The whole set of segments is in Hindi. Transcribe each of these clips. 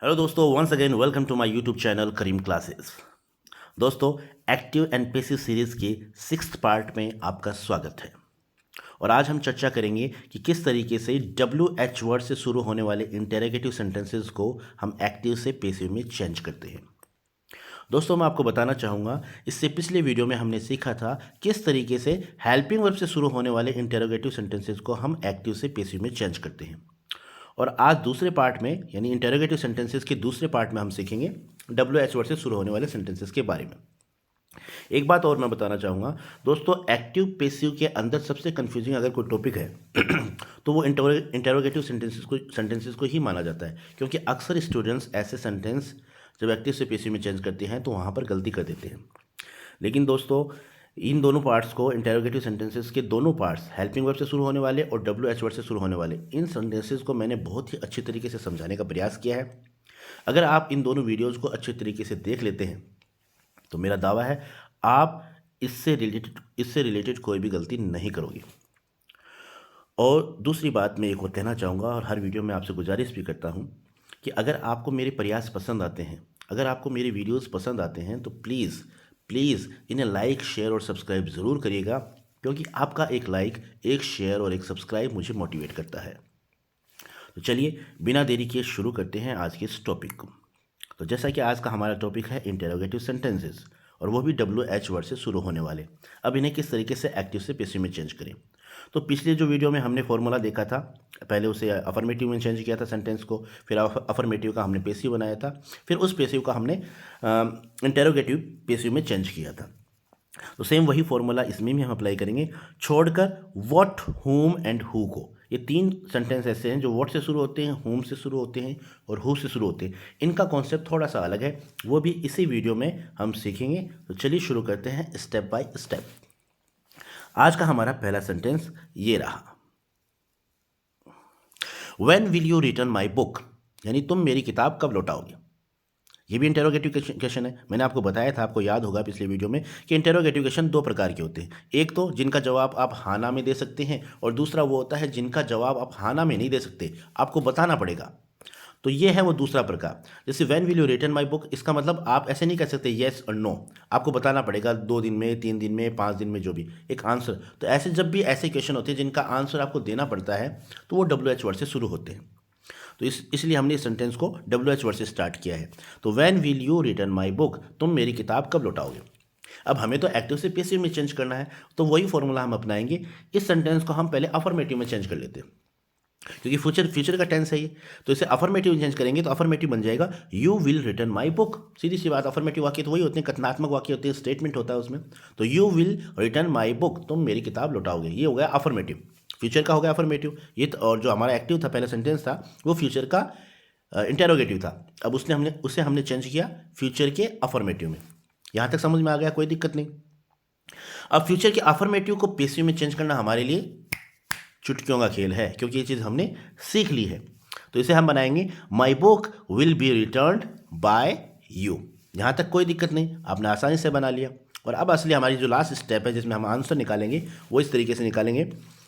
हेलो दोस्तों, once again welcome to my YouTube channel Karim classes. दोस्तों, एक्टिव एंड पैसिव सीरीज़ के 6th पार्ट में आपका स्वागत है। और आज हम चर्चा करेंगे कि किस तरीके से WH वर्ड से शुरू होने वाले इंटेरोगेटिव सेंटेंसेस को हम एक्टिव से पैसिव में चेंज करते हैं। दोस्तों, मैं आपको बताना चाहूँगा, इससे पिछले वीडियो में हमने सीखा था किस तरीके से हेल्पिंग वर्ब से शुरू होने वाले इंटेरोगेटिव सेंटेंसेस को हम एक्टिव से पैसिव में चेंज करते हैं। और आज दूसरे पार्ट में यानी इंटेरोगेटिव सेंटेंसेस के दूसरे पार्ट में हम सीखेंगे WH वर्ड से शुरू होने वाले सेंटेंसेस के बारे में। एक बात और मैं बताना चाहूँगा दोस्तों, एक्टिव पैसिव के अंदर सबसे कंफ्यूजिंग अगर कोई टॉपिक है तो वो इंटेरोगेटिव सेंटेंसेस को ही माना जाता है, क्योंकि अक्सर स्टूडेंट्स ऐसे सेंटेंस जब एक्टिव से पैसिव में चेंज करते हैं तो वहाँ पर गलती कर देते हैं। लेकिन दोस्तों, इन दोनों पार्ट्स को, इंटेरोगेटिव सेंटेंसेस के दोनों पार्ट्स, हेल्पिंग वर्ब से शुरू होने वाले और WH वर्ड से शुरू होने वाले, इन सेंटेंसेस को मैंने बहुत ही अच्छी तरीके से समझाने का प्रयास किया है। अगर आप इन दोनों वीडियोज़ को अच्छे तरीके से देख लेते हैं तो मेरा दावा है आप इससे रिलेटेड कोई भी गलती नहीं करोगे। और दूसरी बात मैं एक और कहना चाहूँगा, और हर वीडियो में आपसे गुजारिश भी करता हूँ कि अगर आपको मेरे प्रयास पसंद आते हैं, अगर आपको मेरे वीडियोस पसंद आते हैं तो प्लीज़ इन्हें लाइक, शेयर और सब्सक्राइब ज़रूर करिएगा, क्योंकि आपका एक लाइक, एक शेयर और एक सब्सक्राइब मुझे मोटिवेट करता है। तो चलिए बिना देरी किए शुरू करते हैं आज के इस टॉपिक को। तो जैसा कि आज का हमारा टॉपिक है इंटेरोगेटिव सेंटेंसेस, और वो भी WH वर्ड से शुरू होने वाले। अब इन्हें किस तरीके से एक्टिव से पैसिव में चेंज करें। तो पिछले जो वीडियो में हमने फॉर्मूला देखा था, पहले उसे अफर्मेटिव में चेंज किया था सेंटेंस को, फिर अफर्मेटिव का हमने पैसिव बनाया था, फिर उस पैसिव का हमने इंटेरोगेटिव पैसिव में चेंज किया था। तो सेम वही फॉर्मूला इसमें भी हम अप्लाई करेंगे, छोड़कर what, whom and who co. ये 3 सेंटेंस ऐसे हैं जो व्हाट से शुरू होते हैं, हुम से शुरू होते हैं और हु से शुरू होते हैं। इनका कॉन्सेप्ट थोड़ा सा अलग है, वो भी इसी वीडियो में हम सीखेंगे। तो चलिए शुरू करते हैं स्टेप बाय स्टेप। आज का हमारा पहला सेंटेंस ये रहा, When will you return my book, यानी तुम मेरी किताब कब लौटाओगे। ये भी इंटेरोगेटिव क्वेश्चन है। मैंने आपको बताया था, आपको याद होगा पिछले वीडियो में, कि इंटेरोगेटिव क्वेश्चन 2 प्रकार के होते हैं। एक तो जिनका जवाब आप हाँ ना में दे सकते हैं, और दूसरा वो होता है जिनका जवाब आप हाँ ना में नहीं दे सकते, आपको बताना पड़ेगा। तो ये है वो दूसरा प्रकार। जैसे when will you return my book, इसका मतलब आप ऐसे नहीं कह सकते येस और नो, आपको बताना पड़ेगा 2 दिन में, 3 दिन में, 5 दिन में, जो भी एक आंसर। तो ऐसे जब भी ऐसे क्वेश्चन होते हैं जिनका आंसर आपको देना पड़ता है तो वो WH वर्ड से शुरू होते हैं। तो इसलिए हमने इस सेंटेंस को WH वर्ड से स्टार्ट किया है। तो when will you return my book, तुम मेरी किताब कब लौटाओगे। अब हमें तो एक्टिव से पैसिव में चेंज करना है, तो वही फॉर्मूला हम अपनाएंगे। इस सेंटेंस को हम पहले अफर्मेटिव में चेंज कर लेते हैं, क्योंकि फ्यूचर का टेंस है ये। तो इसे अफर्मेटिव चेंज करेंगे तो अफर्मेटिव बन जाएगा you will return my book. सीधी सी बात, अफर्मेटिव वाक्य तो वही होते हैं, कथनात्मक वाक्य होते हैं, स्टेटमेंट होता है उसमें। तो you will return my book, तुम मेरी किताब लौटाओगे, ये हो गया अफर्मेटिव। फ्यूचर का हो गया अफर्मेटिव ये और जो हमारा एक्टिव था पहला सेंटेंस था वो फ्यूचर का इंटेरोगेटिव था। अब उसे हमने चेंज किया फ्यूचर के अफर्मेटिव में। यहाँ तक समझ में आ गया, कोई दिक्कत नहीं। अब फ्यूचर के अफर्मेटिव को पैसिव में चेंज करना हमारे लिए चुटकियों का खेल है, क्योंकि ये चीज़ हमने सीख ली है। तो इसे हम बनाएंगे my book will be returned by you. यहाँ तक कोई दिक्कत नहीं, आपने आसानी से बना लिया। और अब असली हमारी जो लास्ट स्टेप है जिसमें हम आंसर निकालेंगे वो इस तरीके से निकालेंगे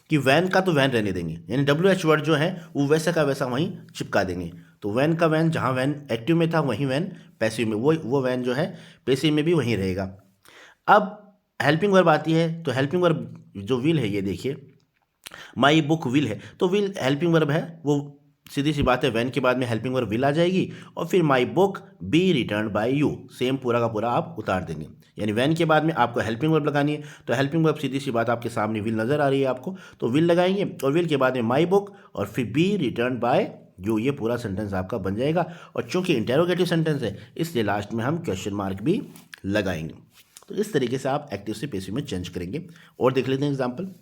कि वैन का तो वैन रहने देंगे, यानी WH वर्ड जो है वो वैसा का वैसा वहीं चिपका देंगे। तो वैन का वैन, जहाँ वैन एक्टिव में था वहीं वैन पैसिव में, वो वैन जो है पैसिव में भी वहीं रहेगा। अब हेल्पिंग वर्ब आती है, तो हेल्पिंग वर्ब जो विल है, ये देखिए माई बुक विल है, तो विल हेल्पिंग वर्ब है, वो सीधी सी बात है, वैन के बाद में हेल्पिंग वर्ब विल आ जाएगी, और फिर my book be return by you, same पूरा का पूरा आप उतार देंगे। यानी वैन के बाद में आपको हेल्पिंग वर्ब लगानी है, तो हेल्पिंग वर्ब सीधी सी बात आपके सामने विल नज़र आ रही है आपको, तो विल लगाएंगे, और विल के बाद में माई बुक और फिर बी रिटर्न बाय यू, ये पूरा सेंटेंस आपका बन जाएगा। और चूंकि इंटेरोगेटिव सेंटेंस है इसलिए लास्ट में हम क्वेश्चन मार्क भी लगाएंगे। तो इस तरीके से आप एक्टिव से पैसिव में चेंज करेंगे। और देख लेते हैं एग्जाम्पल।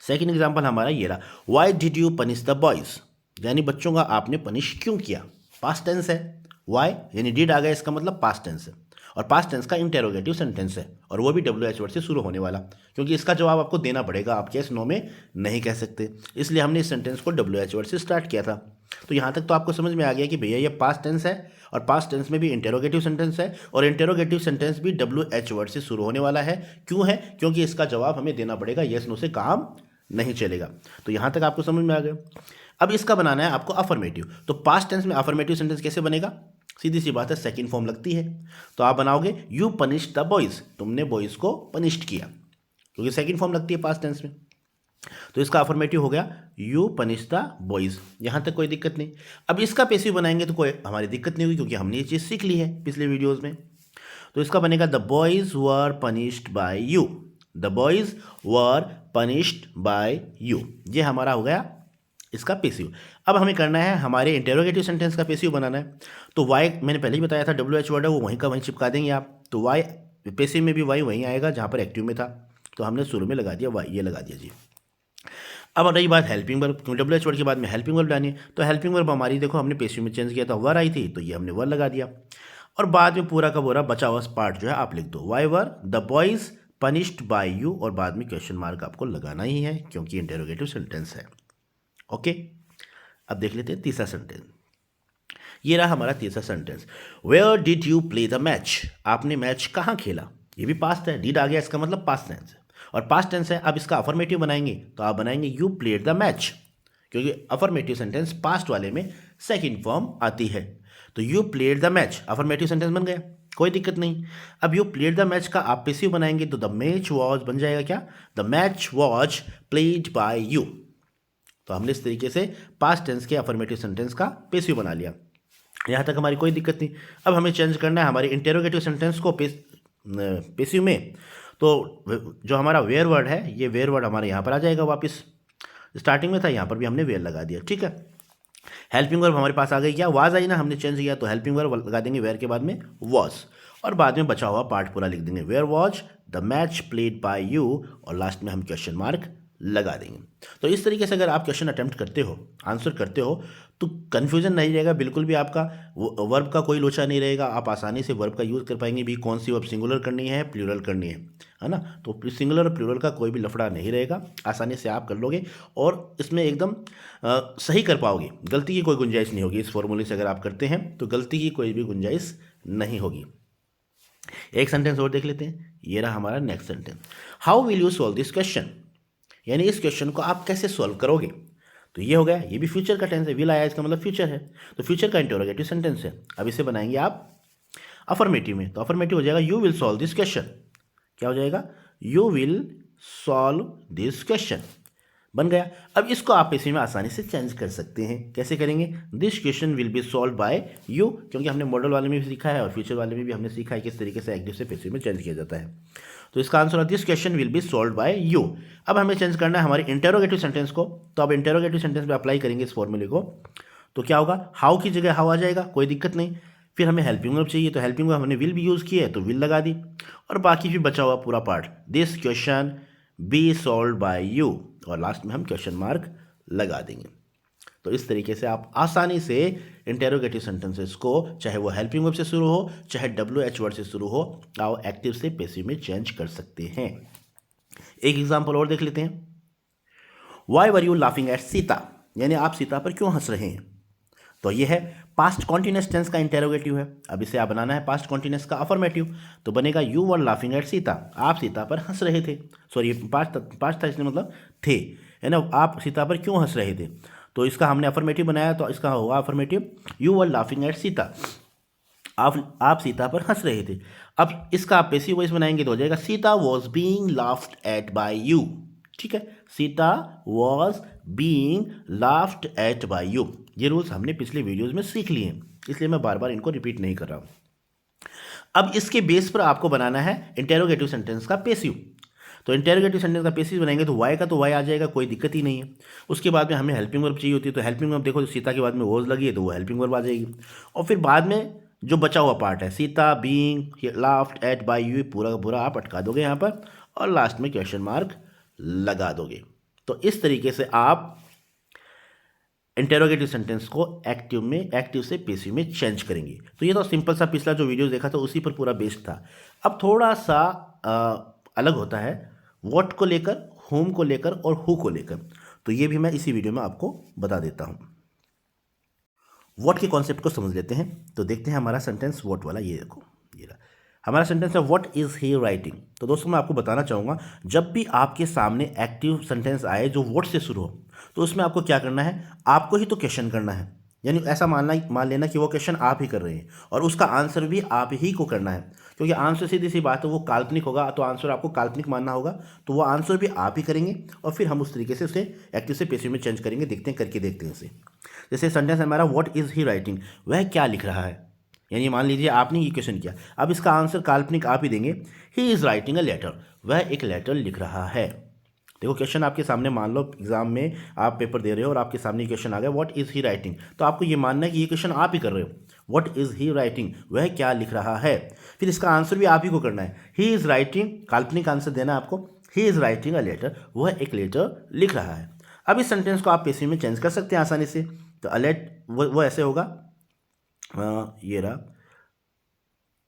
सेकेंड एग्जाम्पल हमारा ये रहा, why did you punish the boys, यानी बच्चों का आपने पनिश क्यों किया। पास्ट टेंस है, वाई यानी डिड आ गया, इसका मतलब पास्ट टेंस है, और पास्ट टेंस का इंटेरोगेटिव सेंटेंस है, और वो भी WH वर्ड से शुरू होने वाला, क्योंकि इसका जवाब आपको देना पड़ेगा, आप यस नो में नहीं कह सकते। इसलिए हमने इस सेंटेंस को WH वर्ड से स्टार्ट किया था। तो यहाँ तक तो आपको समझ में आ गया कि भैया ये पास्ट टेंस है, और पास्ट टेंस में भी इंटेरोगेटिव सेंटेंस है, और इंटेरोगेटिव सेंटेंस भी WH वर्ड से शुरू होने वाला है। क्यों है? क्योंकि इसका जवाब हमें देना पड़ेगा, यस नो से काम नहीं चलेगा। तो यहाँ तक आपको समझ में आ गया। अब इसका बनाना है आपको अफर्मेटिव। तो पास्ट टेंस में अफर्मेटिव सेंटेंस कैसे बनेगा? सीधी सी बात है, सेकंड फॉर्म लगती है। तो आप बनाओगे यू पनिश द बॉयज़, तुमने बॉयज़ को पनिश्ड किया, क्योंकि सेकंड फॉर्म लगती है पास्ट टेंस में। तो इसका अफर्मेटिव हो गया यू पनिश द बॉयज़। यहाँ तक कोई दिक्कत नहीं। अब इसका पैसिव बनाएंगे तो कोई हमारी दिक्कत नहीं होगी, क्योंकि हमने ये चीज़ सीख ली है पिछले वीडियोज़ में। तो इसका बनेगा the boys were punished bye you, the boys were punished bye you. ये हमारा हो गया इसका पैसिव। अब हमें करना है हमारे इंटेरोगेटिव सेंटेंस का पैसिव बनाना है। तो वाई मैंने पहले ही बताया था, WH वर्ड है वो वहीं का वहीं चिपका देंगे आप। तो वाई पैसिव में भी वाई वहीं आएगा जहाँ पर एक्टिव में था, तो हमने शुरू में लगा दिया वाई, ये लगा दिया जी। अब रही बात हेल्पिंग वर्ब, क्योंकि WH वर्ड के बाद में हेल्पिंग वर्ब लानी है। तो हेल्पिंग वर्ब हमारी देखो हमने पैसिव में चेंज किया था, वर आई थी, तो ये हमने वर लगा दिया। और बाद में पूरा का पूरा बचा हुआ पार्ट जो है आप लिख दो, why were the boys punished bye you, और बाद में क्वेश्चन मार्क आपको लगाना ही है क्योंकि इंटेरोगेटिव सेंटेंस है। ओके, अब देख लेते हैं तीसरा सेंटेंस। ये रहा हमारा तीसरा sentence, where did you play the match, आपने मैच कहाँ खेला। ये भी पास्ट है, डिड आ गया, इसका मतलब पास्ट टेंस है और पास्ट टेंस है। अब इसका अफर्मेटिव बनाएंगे तो आप बनाएंगे यू प्लेड द मैच, क्योंकि अफर्मेटिव सेंटेंस पास्ट वाले में सेकंड फॉर्म आती है। तो you played the match affirmative sentence बन गया, कोई दिक्कत नहीं। अब यू प्लेड द मैच का आप पैसिव बनाएंगे तो द मैच वॉज बन जाएगा क्या, the match was played by you. तो हमने इस तरीके से पास्ट टेंस के अफर्मेटिव सेंटेंस का पैसिव बना लिया। यहाँ तक हमारी कोई दिक्कत नहीं। अब हमें चेंज करना है हमारे इंटेरोगेटिव सेंटेंस को पैसिव में। तो जो हमारा वेयर वर्ड है, ये वेयर वर्ड हमारे यहाँ पर आ जाएगा वापस, स्टार्टिंग में था, यहाँ पर भी हमने वेयर लगा दिया, ठीक है। हेल्पिंग वर्ब हमारे पास आ गई, क्या वाज आई ना, हमने चेंज किया तो हेल्पिंग वर्ब लगा देंगे वेयर के बाद में वॉज, और बाद में बचा हुआ पार्ट पूरा लिख देंगे, where was the match played by you, और लास्ट में हम क्वेश्चन मार्क लगा देंगे। तो इस तरीके से अगर आप क्वेश्चन अटेम्प्ट करते हो, आंसर करते हो, तो कन्फ्यूजन नहीं रहेगा बिल्कुल भी, आपका वर्ब का कोई लोचा नहीं रहेगा। आप आसानी से वर्ब का यूज़ कर पाएंगे भी, कौन सी वर्ब सिंगुलर करनी है प्लूरल करनी है ना। तो सिंगुलर और प्लूरल का कोई भी लफड़ा नहीं रहेगा, आसानी से आप कर लोगे और इसमें एकदम सही कर पाओगे, गलती की कोई गुंजाइश नहीं होगी। इस फॉर्मूले से अगर आप करते हैं तो गलती की कोई भी गुंजाइश नहीं होगी। एक सेंटेंस और देख लेते हैं, ये रहा हमारा next sentence, how will you solve this question, यानी इस क्वेश्चन को आप कैसे सॉल्व करोगे। तो ये हो गया, ये भी फ्यूचर का टेंस है, विल आया इसका मतलब फ्यूचर है, तो फ्यूचर का इंटरोगेटिव सेंटेंस है। अब इसे बनाएंगे आप अफर्मेटिव में, तो अफर्मेटिव हो जाएगा you will solve this question. क्या हो जाएगा, you will solve this question, बन गया। अब इसको आप इसी में आसानी से चेंज कर सकते हैं, कैसे करेंगे, this question will be solve by you, क्योंकि हमने मॉडल वाले में भी सीखा है और फ्यूचर वाले में भी हमने सीखा है किस तरीके से एक्टिव से पैसिव में चेंज किया जाता है। तो इसका आंसर है this question will be solve by you. अब हमें चेंज करना है हमारे इंटेरोगेटिव सेंटेंस को, तो अब इंटेरोगेटिव सेंटेंस में अप्लाई करेंगे इस फॉर्मूले को। तो क्या होगा, हाउ की जगह हाउ आ जाएगा, कोई दिक्कत नहीं। फिर हमें हेल्पिंग वर्ब चाहिए, तो हेल्पिंग वर्ब हमने विल भी यूज़ किया है तो विल लगा दी, और बाकी भी बचा हुआ पूरा part, this question be solve by you, और लास्ट में हम क्वेश्चन मार्क लगा देंगे। तो इस तरीके से आप आसानी से इंटेरोगेटिव सेंटेंसेस को, चाहे वो हेल्पिंग वर्ब से शुरू हो चाहे WH वर्ड से शुरू हो, आप एक्टिव से पैसिव में चेंज कर सकते हैं। एक एग्जांपल और देख लेते हैं, why were you laughing at Sita, यानी आप सीता पर क्यों हंस रहे हैं। तो ये है पास्ट कॉन्टिन्यूअस टेंस का इंटेरोगेटिव है। अब इसे आप बनाना है पास्ट कॉन्टिन्यूअस का अफर्मेटिव, तो बनेगा you were laughing at Sita, आप सीता पर हंस रहे थे, सॉरी पास्ट था इसलिए मतलब थे, है ना, आप सीता पर क्यों हंस रहे थे। तो इसका हमने अफर्मेटिव बनाया, तो इसका होगा affirmative you were laughing at Sita, आप सीता पर हंस रहे थे। अब इसका आप पैसिव वॉइस बनाएंगे तो हो जाएगा Sita was being laughed at by you, ठीक है, Sita was being laughed at by you. ये रूल्स हमने पिछले वीडियोस में सीख लिए हैं, इसलिए मैं बार बार इनको रिपीट नहीं कर रहा हूँ। अब इसके बेस पर आपको बनाना है इंटेरोगेटिव सेंटेंस का पैसिव। तो इंटेरोगेटिव सेंटेंस का पैसिव बनाएंगे तो वाई का तो वाई आ जाएगा, कोई दिक्कत ही नहीं है। उसके बाद में हमें हेल्पिंग वर्ब चाहिए होती है, तो हेल्पिंग वर्ब देखो सीता के बाद में वॉज लगी है तो वो हेल्पिंग वर्ब आ जाएगी, और फिर बाद में जो बचा हुआ पार्ट है Sita being laughed at by you, पूरा का पूरा आप अटका दोगे यहाँ पर, और लास्ट में क्वेश्चन मार्क लगा दोगे। तो इस तरीके से आप इंटेरोगेटिव सेंटेंस को एक्टिव से पैसिव में चेंज करेंगे। तो ये तो सिंपल सा पिछला जो वीडियो देखा था उसी पर पूरा बेस्ड था। अब थोड़ा सा अलग होता है व्हाट को लेकर, होम को लेकर और हु को लेकर, तो ये भी मैं इसी वीडियो में आपको बता देता हूँ। व्हाट के कॉन्सेप्ट को समझ लेते हैं, तो देखते हैं हमारा सेंटेंस व्हाट वाला, ये देखो ये रहा हमारा सेंटेंस है, व्हाट इज़ ही राइटिंग। तो दोस्तों मैं आपको बताना चाहूँगा, जब भी आपके सामने एक्टिव सेंटेंस आए जो व्हाट से शुरू हो, तो उसमें आपको क्या करना है, आपको ही तो क्वेश्चन करना है। यानी ऐसा मान लेना कि वो क्वेश्चन आप ही कर रहे हैं और उसका आंसर भी आप ही को करना है, क्योंकि आंसर सीधी सी बात है वो काल्पनिक होगा, तो आंसर आपको काल्पनिक मानना होगा। तो वो आंसर भी आप ही करेंगे और फिर हम उस तरीके से उसे एक्टिव से पैसिव में चेंज करेंगे। देखते हैं, करके देखते हैं उसे। जैसे सेंटेंस हमारा व्हाट इज़ ही राइटिंग, वह क्या लिख रहा है। यानी मान लीजिए आपने ये क्वेश्चन किया, अब इसका आंसर काल्पनिक आप ही देंगे। He is writing a letter, वह एक लेटर लिख रहा है। देखो क्वेश्चन आपके सामने, मान लो एग्जाम में आप पेपर दे रहे हो और आपके सामने क्वेश्चन आ गया व्हाट इज़ ही राइटिंग, तो आपको ये मानना है कि ये क्वेश्चन आप ही कर रहे हो। व्हाट इज़ ही राइटिंग, वह क्या लिख रहा है। फिर इसका आंसर भी आप ही को करना है। ही इज़ राइटिंग, काल्पनिक आंसर देना है आपको। He is writing a letter, वह एक लेटर लिख रहा है। अब इस सेंटेंस को आप पैसिव में चेंज कर सकते हैं आसानी से। तो वो ऐसे होगा, ये रहा,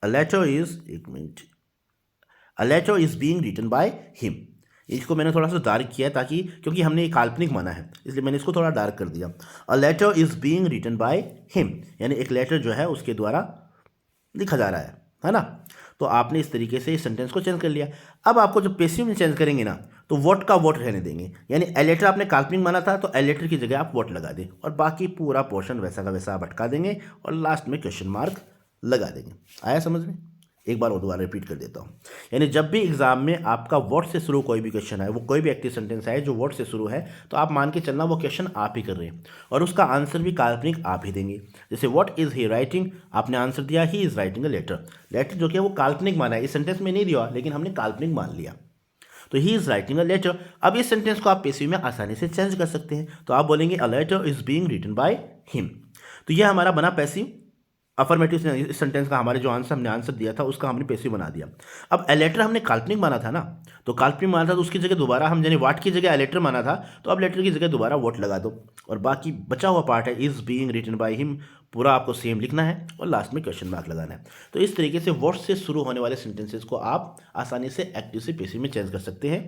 अ लेटर इज, एक minute, a letter is being written by him. इसको मैंने थोड़ा सा डार्क किया है ताकि, क्योंकि हमने ये काल्पनिक माना है इसलिए मैंने इसको थोड़ा डार्क कर दिया। A letter is being written by him, यानी एक लेटर जो है उसके द्वारा लिखा जा रहा है ना। तो आपने इस तरीके से इस सेंटेंस को चेंज कर लिया। अब आपको जब पैसिव में चेंज करेंगे ना, तो वॉट का वॉट रहने देंगे। यानी ए लेटर आपने काल्पनिक माना था, तो ए लेटर की जगह आप वॉट लगा दें और बाकी पूरा पोर्शन वैसा का वैसा आप अटका देंगे और लास्ट में क्वेश्चन मार्क लगा देंगे। आया समझ में? एक बार और दोबारा रिपीट कर देता हूँ। यानी जब भी एग्जाम में आपका व्हाट से शुरू कोई भी क्वेश्चन है, वो कोई भी एक्टिव सेंटेंस है जो व्हाट से शुरू है, तो आप मान के चलना वो क्वेश्चन आप ही कर रहे हैं और उसका आंसर भी काल्पनिक आप ही देंगे। जैसे व्हाट इज़ ही राइटिंग, आपने आंसर दिया he is writing a letter. Letter जो कि वो काल्पनिक माना है, इस सेंटेंस में नहीं दिया लेकिन हमने काल्पनिक मान लिया, तो he is writing a letter. अब इस सेंटेंस को आप पैसिव में आसानी से चेंज कर सकते हैं। तो आप बोलेंगे a letter is being written by him. तो यह हमारा बना पैसिव। अफर्मेटिव इस सेंटेंस का हमारे जो आंसर हमने आंसर दिया था उसका हमने पैसिव बना दिया। अब ए लेटर हमने काल्पनिक माना था ना, तो काल्पनिक माना था तो उसकी जगह दोबारा हम, यानी वाट की जगह ए लेटर माना था, तो अब लेटर की जगह दोबारा वोट लगा दो और बाकी बचा हुआ पार्ट है is being written by him, पूरा आपको सेम लिखना है और लास्ट में क्वेश्चन मार्क लगाना है। तो इस तरीके से वोट से शुरू होने वाले सेंटेंसेस को आप आसानी से एक्टिव से पैसिव में चेंज कर सकते हैं।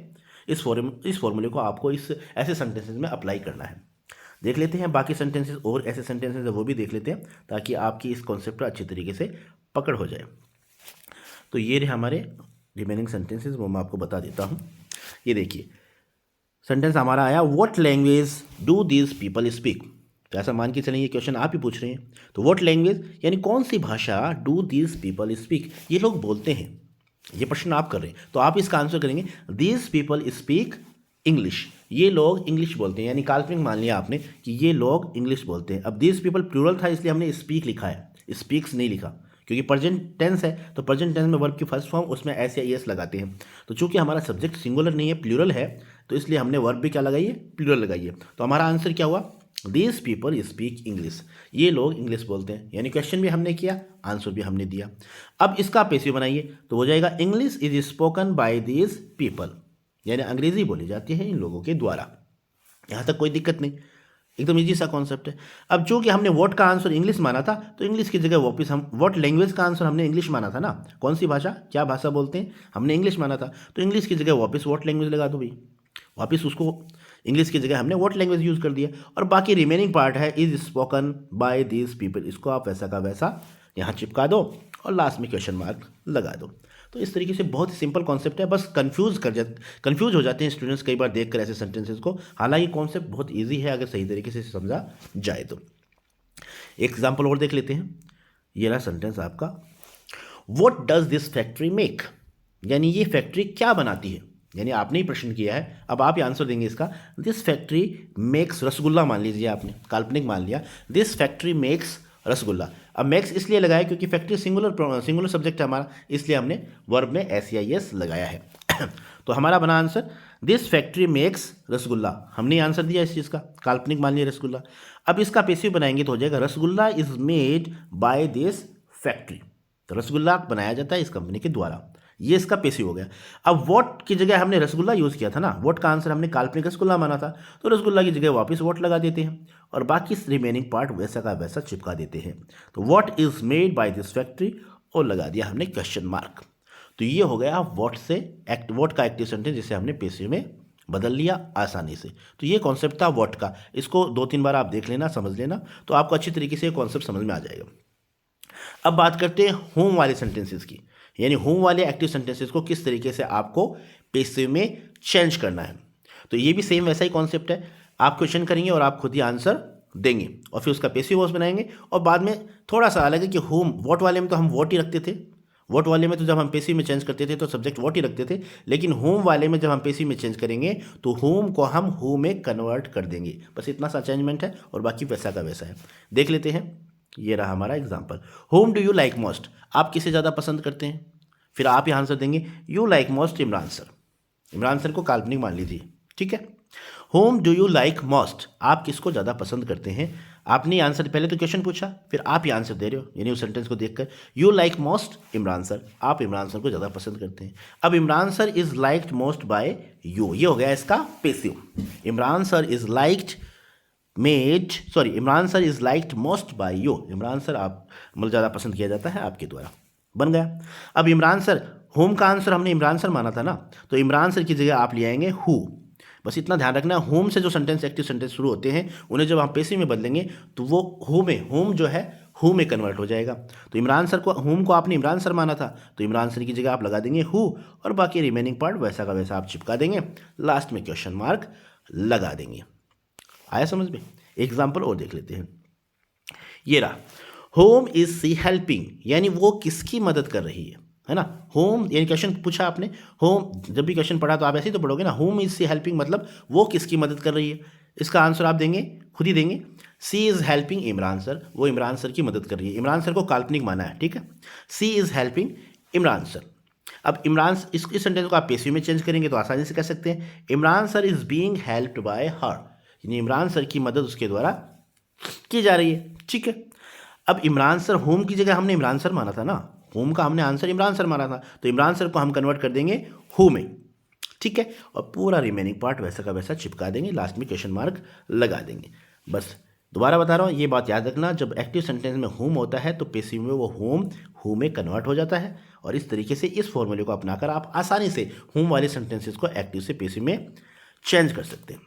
इस फॉर्मूले को आपको इस ऐसे सेंटेंसेस में अप्लाई करना है। देख लेते हैं बाकी सेंटेंसेस, और ऐसे सेंटेंसेस है वो भी देख लेते हैं ताकि आपकी इस कॉन्सेप्ट पर अच्छी तरीके से पकड़ हो जाए। तो ये रहे हमारे रिमेनिंग सेंटेंसेस, वो मैं आपको बता देता हूँ। ये देखिए सेंटेंस हमारा आया, what language do these people speak. तो ऐसा मान के चलें ये क्वेश्चन आप ही पूछ रहे हैं, तो व्हाट लैंग्वेज यानी कौन सी भाषा डू दीज पीपल स्पीक, ये लोग बोलते हैं। ये प्रश्न आप कर रहे हैं तो आप इसका आंसर करेंगे दीज पीपल स्पीक इंग्लिश, ये लोग इंग्लिश बोलते हैं। यानी काल्पनिक मान लिया आपने कि ये लोग इंग्लिश बोलते हैं। अब दीज पीपल प्लूरल था इसलिए हमने स्पीक लिखा है, स्पीक्स नहीं लिखा, क्योंकि प्रेजेंट टेंस है तो प्रेजेंट टेंस में वर्ब की फर्स्ट फॉर्म उसमें एस या एस लगाते हैं। तो चूंकि हमारा सब्जेक्ट सिंगुलर नहीं है प्लूरल है, तो इसलिए हमने वर्ब भी क्या लगाई है, प्लूरल लगाई है। तो हमारा आंसर क्या हुआ, दीज पीपल स्पीक इंग्लिश, ये लोग इंग्लिश बोलते हैं। यानी क्वेश्चन भी हमने किया, आंसर भी हमने दिया। अब इसका पैसिव बनाइए तो हो जाएगा English is spoken by these people, यानी अंग्रेजी बोली जाती है इन लोगों के द्वारा। यहाँ तक कोई दिक्कत नहीं, एकदम इजी सा कॉन्सेप्ट है। अब चूंकि हमने व्हाट का आंसर इंग्लिश माना था, तो इंग्लिश की जगह वापस हम व्हाट लैंग्वेज का आंसर हमने इंग्लिश माना था ना, कौन सी भाषा, क्या भाषा बोलते हैं, हमने इंग्लिश माना था, तो इंग्लिश की जगह वापस व्हाट लैंग्वेज लगा दो भाई, वापस उसको इंग्लिश की जगह हमने व्हाट लैंग्वेज यूज़ कर दिया। और बाकी रिमेनिंग पार्ट है is spoken by these people, इसको आप वैसा का वैसा यहाँ चिपका दो और लास्ट में क्वेश्चन मार्क लगा दो। तो इस तरीके से बहुत ही सिंपल कॉन्सेप्ट है, बस कंफ्यूज हो जाते हैं स्टूडेंट्स कई बार देखकर ऐसे सेंटेंसेस को। हालांकि कॉन्सेप्ट बहुत इजी है अगर सही तरीके से समझा जाए तो। एग्जाम्पल और देख लेते हैं। ये रहा सेंटेंस आपका, what does this factory make, यानी ये फैक्ट्री क्या बनाती है। यानी आपने ही प्रश्न किया है, अब आप ही आंसर देंगे इसका। दिस फैक्ट्री मेक्स रसगुल्ला मान लीजिए, आपने काल्पनिक मान लिया, दिस फैक्ट्री मेक्स रसगुल्ला। अब मैक्स इसलिए लगाया क्योंकि फैक्ट्री सिंगुलर सब्जेक्ट है हमारा, इसलिए हमने वर्ब में एस या एस लगाया है। तो हमारा बना answer this factory makes rasgulla, हमने आंसर दिया इस चीज़ का, काल्पनिक मान लिया रसगुल्ला। अब इसका पैसिव बनाएंगे तो हो जाएगा rasgulla is made by this factory, तो रसगुल्ला बनाया जाता है इस कंपनी के द्वारा, ये इसका पैसिव हो गया। अब वोट की जगह हमने रसगुल्ला यूज़ किया था ना, वोट का आंसर हमने काल्पनिक रसगुल्ला माना था, तो रसगुल्ला की जगह वापस वोट लगा देते हैं और बाकी रिमेनिंग पार्ट वैसा का वैसा चिपका देते हैं। तो what is made by this factory और लगा दिया हमने क्वेश्चन मार्क। तो ये हो गया व्हाट का एक्टिव सेंटेंस जिसे हमने पैसिव में बदल लिया आसानी से। तो ये कॉन्सेप्ट था व्हाट का, इसको 2-3 बार आप देख लेना, समझ लेना, तो आपको अच्छी तरीके से ये कॉन्सेप्ट समझ में आ जाएगा। अब बात करते हैं होम वाले सेंटेंसेस की, यानी होम वाले एक्टिव सेंटेंसेस को किस तरीके से आपको पैसिव में चेंज करना है। तो ये भी सेम वैसा ही कॉन्सेप्ट है। आप क्वेश्चन करेंगे और आप खुद ही आंसर देंगे और फिर उसका पेसिव वॉइस बनाएंगे। और बाद में थोड़ा सा अलग है कि होम वॉट वाले में तो हम वॉट ही रखते थे, वॉट वाले में तो जब हम पेसिव में चेंज करते थे तो सब्जेक्ट वॉट ही रखते थे, लेकिन होम वाले में जब हम पेसिव में चेंज करेंगे तो होम को हम हु में कन्वर्ट कर देंगे। बस इतना सा चेंजमेंट है और बाकी वैसा का वैसा है। देख लेते हैं, ये रहा हमारा example. Home do you like most, आप किसे ज़्यादा पसंद करते हैं? फिर आप यहाँ आंसर देंगे you like most Imran sir. Imran sir को काल्पनिक मान लीजिए, ठीक है। Home do you like most, आप किसको ज़्यादा पसंद करते हैं? आपने आंसर पहले तो क्वेश्चन पूछा, फिर आप ये आंसर दे रहे हो, यानी उस सेंटेंस को देखकर you like most Imran sir, आप इमरान सर को ज़्यादा पसंद करते हैं। अब Imran sir is liked most by you, ये हो गया इसका passive. Imran sir is liked Imran sir is liked most by you, Imran sir आप मतलब ज़्यादा पसंद किया जाता है आपके द्वारा, बन गया। अब इमरान सर, होम का आंसर हमने इमरान सर माना था ना, तो इमरान सर की जगह आप ले आएंगे हु। बस इतना ध्यान रखना, होम से जो सेंटेंस एक्टिव सेंटेंस शुरू होते हैं उन्हें जब हम पेसिव में बदलेंगे तो वो होम जो है हु में कन्वर्ट हो जाएगा। तो इमरान सर को, होम को आपने इमरान सर माना था तो इमरान सर की जगह आप लगा देंगे हु और बाकी रिमेनिंग पार्ट वैसा का वैसा आप चिपका देंगे, लास्ट में क्वेश्चन मार्क लगा देंगे। आया समझ में? एग्जाम्पल और देख लेते हैं, ये रहा। होम इज सी हेल्पिंग, यानी वो किसकी मदद कर रही है ना। होम यानी क्वेश्चन पूछा आपने, होम जब भी क्वेश्चन पढ़ा तो आप ऐसे ही तो पढ़ोगे ना, होम इज सी हेल्पिंग मतलब वो किसकी मदद कर रही है। इसका आंसर आप देंगे, खुद ही देंगे, सी इज हेल्पिंग इमरान सर, वो इमरान सर की मदद कर रही है। इमरान सर को काल्पनिक माना है, ठीक है। सी इज हेल्पिंग इमरान सर। अब इमरान, इस सेंटेंस को आप पेसिव में चेंज करेंगे तो आसानी से कह सकते हैं Imran sir is being helped bye हर, यानी इमरान सर की मदद उसके द्वारा की जा रही है, ठीक है। अब इमरान सर, होम की जगह हमने इमरान सर माना था ना, होम का हमने आंसर इमरान सर माना था, तो इमरान सर को हम कन्वर्ट कर देंगे हु में, ठीक है। और पूरा रिमेनिंग पार्ट वैसा का वैसा चिपका देंगे, लास्ट में क्वेश्चन मार्क लगा देंगे। बस दोबारा बता रहा हूँ, ये बात याद रखना, जब एक्टिव सेंटेंस में होम होता है तो पेसिव में वो होम हु में कन्वर्ट हो जाता है। और इस तरीके से इस फॉर्मूले को अपनाकर आप आसानी से होम वाले सेंटेंसेस को एक्टिव से पेसिव में चेंज कर सकते हैं।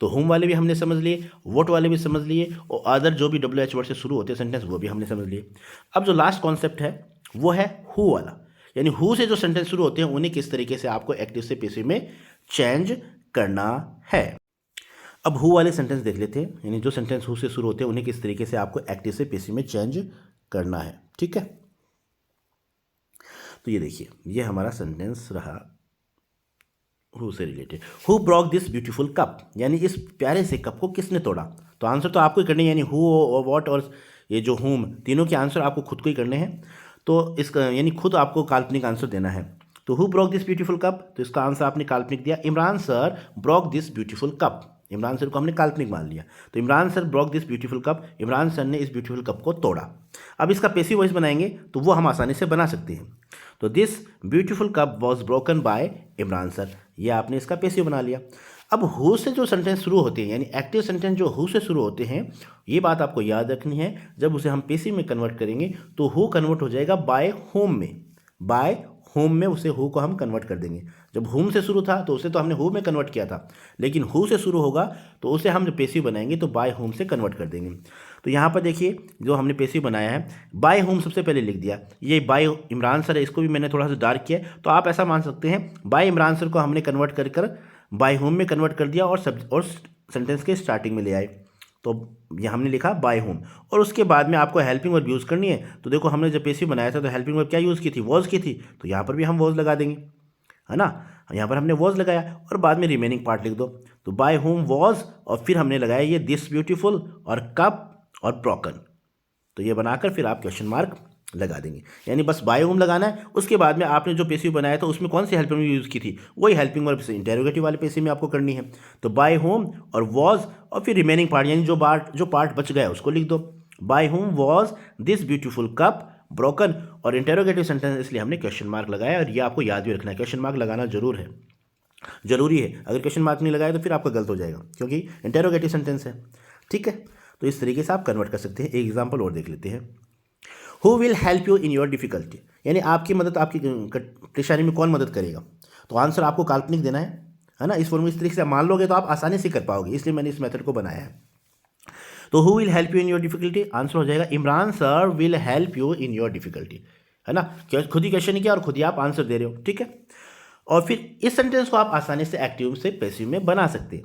तो होम वाले भी हमने समझ लिए, वोट वाले भी समझ लिए, और अदर जो भी WH वर्ड से शुरू होते हैं सेंटेंस वो भी हमने समझ लिए। अब जो लास्ट कॉन्सेप्ट है वो है हु वाला, यानी हु से जो सेंटेंस शुरू होते हैं उन्हें किस तरीके से आपको एक्टिव से पेसिव में चेंज करना है। अब हु वाले सेंटेंस देख लेते हैं, यानी जो सेंटेंस हु से शुरू होते हैं उन्हें किस तरीके से आपको एक्टिव से पेसिव में चेंज करना है, ठीक है। तो ये देखिए, ये हमारा सेंटेंस रहा हु से related. Who Brock this beautiful cup, यानी इस प्यारे से कप को किसने तोड़ा। तो आंसर तो आपको ही करने हैं, यानी हु और वॉट और ये जो हुम, तीनों के आंसर आपको खुद को ही करने हैं। तो इसका यानी खुद आपको काल्पनिक आंसर देना है। तो who Brock this beautiful cup, तो इसका आंसर आपने काल्पनिक दिया, Imran sir Brock this beautiful cup. Imran sir को हमने काल्पनिक मान लिया, तो Imran sir Brock this beautiful cup, Imran sir ने इस ब्यूटीफुल कप को तोड़ा। अब इसका पेसिव वॉइस बनाएंगे तो वो हम आसानी से बना सकते हैं। तो this beautiful cup was broken by Imran sir, ये आपने इसका पेसिव बना लिया। अब हु से जो सेंटेंस शुरू होते हैं, यानी एक्टिव सेंटेंस जो हु से शुरू होते हैं, ये बात आपको याद रखनी है, जब उसे हम पेसिव में कन्वर्ट करेंगे तो हु कन्वर्ट हो जाएगा बाय होम में, बाय होम में उसे हु को हम कन्वर्ट कर देंगे। जब होम से शुरू था तो उसे तो हमने हु में कन्वर्ट किया था, लेकिन हु से शुरू होगा तो उसे हम जो पेसिव बनाएंगे तो बाय होम से कन्वर्ट कर देंगे। तो यहाँ पर देखिए, जो हमने पेसिव बनाया है बाय होम सबसे पहले लिख दिया, ये बाय इमरान सर है, इसको भी मैंने थोड़ा सा डार्क किया, तो आप ऐसा मान सकते हैं बाय इमरान सर को हमने कन्वर्ट कर बाय होम में कन्वर्ट कर दिया और सेंटेंस के स्टार्टिंग में ले आए, तो ये हमने लिखा बाय होम। और उसके बाद में आपको हेल्पिंग वर्ब यूज़ करनी है, तो देखो हमने जब पेसिव बनाया था तो हेल्पिंग वर्ब क्या यूज़ की थी, वॉज की थी, तो यहाँ पर भी हम वॉज लगा देंगे, है ना। यहाँ पर हमने वॉज लगाया और बाद में रिमेनिंग पार्ट लिख दो, तो बाय होम वॉज, और फिर हमने लगाया ये दिस ब्यूटीफुल और कप और ब्रोकन, तो ये बनाकर फिर आप क्वेश्चन मार्क लगा देंगे। यानी बस बाय होम लगाना है, उसके बाद में आपने जो पेसिव बनाया था उसमें कौन सी हेल्पिंग वर्ब यूज़ की थी, वही हेल्पिंग वर्ब से इंटेरोगेटिव वाले पेसिव में आपको करनी है। तो बाय होम और वॉज और फिर रिमेनिंग पार्ट, यानी जो पार्ट बच गया उसको लिख दो, by whom was this beautiful cup broken, और इंटेरोगेटिव सेंटेंस इसलिए हमने क्वेश्चन मार्क लगाया। और ये आपको याद भी रखना है, क्वेश्चन मार्क लगाना जरूरी है। अगर क्वेश्चन मार्क नहीं लगाया तो फिर आपका गलत हो जाएगा, क्योंकि इंटेरोगेटिव सेंटेंस है, ठीक है। तो इस तरीके से आप कन्वर्ट कर सकते हैं। एक एग्जाम्पल और देख लेते हैं, who will help you in your difficulty, यानी आपकी मदद, आपकी परेशानी में कौन मदद करेगा। तो आंसर आपको काल्पनिक देना है ना। इस फॉर्मूले इस तरीके से मान लोगे तो आप आसानी से कर पाओगे, इसलिए मैंने इस मेथड को बनाया है। तो who will help you in your difficulty, answer हो जाएगा Imran sir will help you in your difficulty, है ना। खुद ही क्वेश्चन किया और खुद ही आप आंसर दे रहे हो, ठीक है। और फिर इस सेंटेंस को आप आसानी से एक्टिव से पेसिव में बना सकते हैं,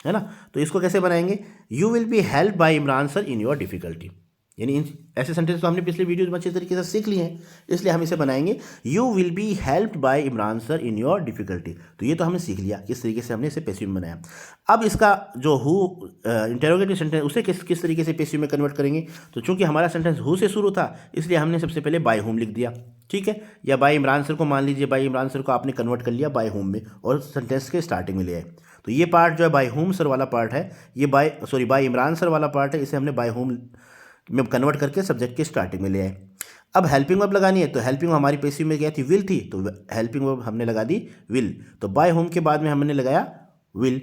है ना। तो इसको कैसे बनाएंगे, you will be help by Imran sir in your difficulty, यानी ऐसे सेंटेंस तो हमने पिछले वीडियोज में अच्छे तरीके से सीख लिए हैं, इसलिए हम इसे बनाएंगे you will be helped bye Imran sir in your difficulty. तो ये तो हमने सीख लिया किस तरीके से हमने इसे पैसिव में बनाया। अब इसका जो हु इंटेरोगेटिव सेंटेंस उसे किस तरीके से पैसिव में कन्वर्ट करेंगे। तो चूंकि हमारा सेंटेंस हु से शुरू था इसलिए हमने सबसे पहले बाय होम लिख दिया, ठीक है, या बाय इमरान सर को मान लीजिए, बाय इमरान सर को आपने कन्वर्ट कर लिया बाय होम में और सेंटेंस के स्टार्टिंग में ले आए। तो ये पार्ट जो है बाय होम सर वाला पार्ट है, ये बाय इमरान सर वाला पार्ट है, इसे हमने बाय होम में कन्वर्ट करके सब्जेक्ट के स्टार्टिंग में ले आए। अब हेल्पिंग वर्ब लगानी है, तो हेल्पिंग हमारी पैसिव में क्या थी, विल थी, तो हेल्पिंग वर्ब हमने लगा दी विल। तो बाय होम के बाद में हमने लगाया विल।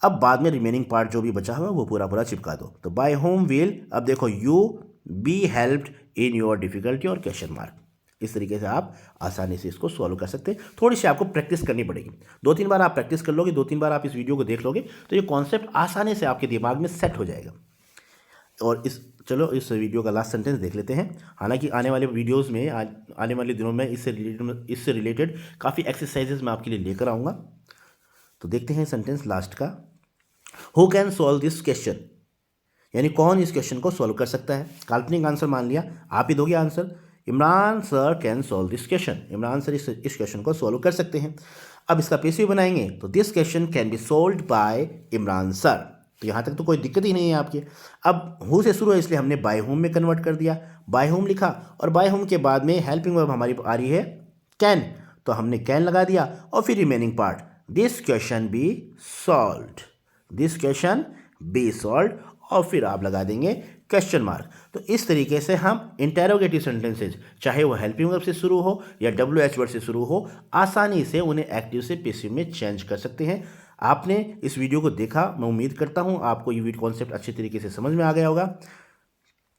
अब बाद में रिमेनिंग पार्ट जो भी बचा हुआ वो पूरा चिपका दो। तो बाय होम विल, अब देखो you be helped in your difficulty और क्वेश्चन मार्क। इस तरीके से आप आसानी से इसको सॉल्व कर सकते हैं। थोड़ी सी आपको प्रैक्टिस करनी पड़ेगी, 2-3 बार आप प्रैक्टिस कर लोगे, 2-3 बार आप इस वीडियो को देख लोगे तो ये कॉन्सेप्ट आसानी से आपके दिमाग में सेट हो जाएगा। और चलो इस वीडियो का लास्ट सेंटेंस देख लेते हैं। हालांकि आने वाले वीडियोस में आने वाले दिनों में इससे रिलेटेड काफ़ी एक्सरसाइजेज मैं आपके लिए लेकर आऊँगा। तो देखते हैं सेंटेंस लास्ट का, who can solve this question, यानी कौन इस क्वेश्चन को सॉल्व कर सकता है। काल्पनिक आंसर मान लिया, आप ही दोगे answer, Imran sir can solve this question, Imran sir इस क्वेश्चन को सॉल्व कर सकते हैं। अब इसका पैसिव बनाएंगे, तो this question can be solved by Imran sir. तो यहाँ तक तो कोई दिक्कत ही नहीं है आपकी। अब हु से शुरू है इसलिए हमने बाय होम में कन्वर्ट कर दिया, बाय होम लिखा, और बाय होम के बाद में हेल्पिंग वर्ब हमारी आ रही है कैन, तो हमने कैन लगा दिया, और फिर remaining part this question B solved, this question B solved, और फिर आप लगा देंगे क्वेश्चन मार्क। तो इस तरीके से हम इंटेरोगेटिव सेंटेंसेज, चाहे वो हेल्पिंग वर्ब से शुरू हो या WH वर्ड से शुरू हो, आसानी से उन्हें एक्टिव से पैसिव में चेंज कर सकते हैं। आपने इस वीडियो को देखा, मैं उम्मीद करता हूँ आपको ये वीडियो कॉन्सेप्ट अच्छे तरीके से समझ में आ गया होगा।